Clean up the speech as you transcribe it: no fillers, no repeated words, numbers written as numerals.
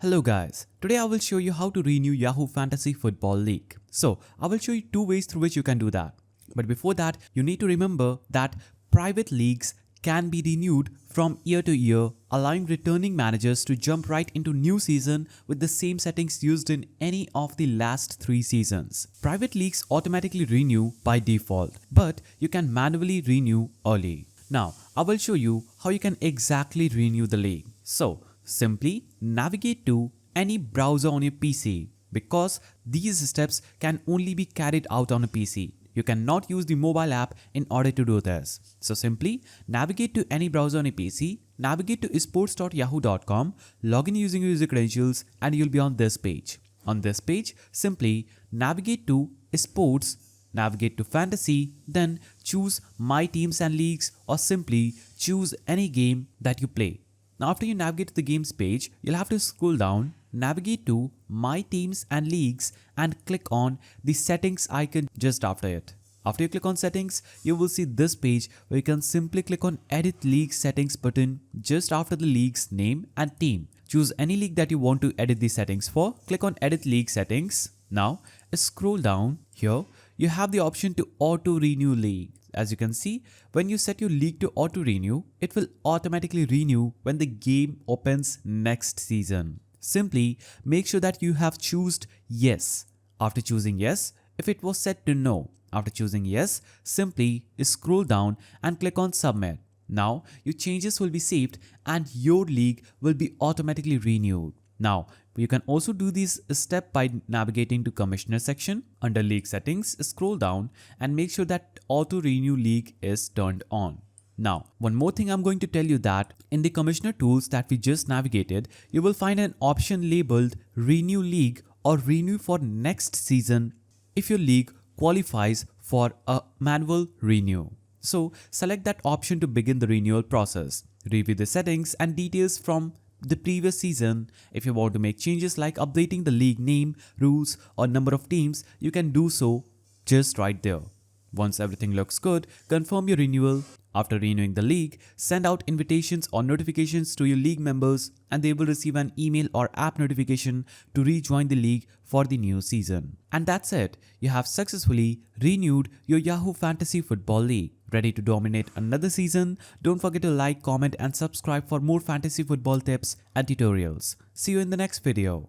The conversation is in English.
Hello guys, today I will show you how to renew Yahoo Fantasy Football League. So, I will show you two ways through which you can do that. But before that, you need to remember that private leagues can be renewed from year to year, allowing returning managers to jump right into new season with the same settings used in any of the last 3 seasons. Private leagues automatically renew by default, but you can manually renew early. Now, I will show you how you can exactly renew the league. So, simply navigate to any browser on your PC because these steps can only be carried out on a PC. You cannot use the mobile app in order to do this. So simply navigate to any browser on your PC, navigate to sports.yahoo.com, log in using your user credentials and you'll be on this page. On this page, simply navigate to sports, navigate to fantasy, then choose my teams and leagues or simply choose any game that you play. Now after you navigate to the games page, you'll have to scroll down, navigate to my teams and leagues and click on the settings icon just after it. After you click on settings, you will see this page where you can simply click on edit league settings button just after the league's name and team. Choose any league that you want to edit the settings for, click on edit league settings. Now scroll down here, you have the option to auto renew league. As you can see, when you set your league to auto renew, it will automatically renew when the game opens next season. Simply make sure that you have chosen yes. After choosing yes, if it was set to no, after choosing yes, simply scroll down and click on submit. Now your changes will be saved and your league will be automatically renewed. Now, you can also do this step by navigating to Commissioner section. Under League Settings, scroll down and make sure that Auto Renew League is turned on. Now, one more thing I'm going to tell you that in the Commissioner tools that we just navigated, you will find an option labeled Renew League or Renew for next season if your league qualifies for a manual renew. So, select that option to begin the renewal process. Review the settings and details from the previous season. If you want to make changes like updating the league name, rules or number of teams, you can do so just right there. Once everything looks good, confirm your renewal. After renewing the league, send out invitations or notifications to your league members and they will receive an email or app notification to rejoin the league for the new season. And that's it. You have successfully renewed your Yahoo Fantasy Football League. Ready to dominate another season? Don't forget to like, comment and subscribe for more fantasy football tips and tutorials. See you in the next video.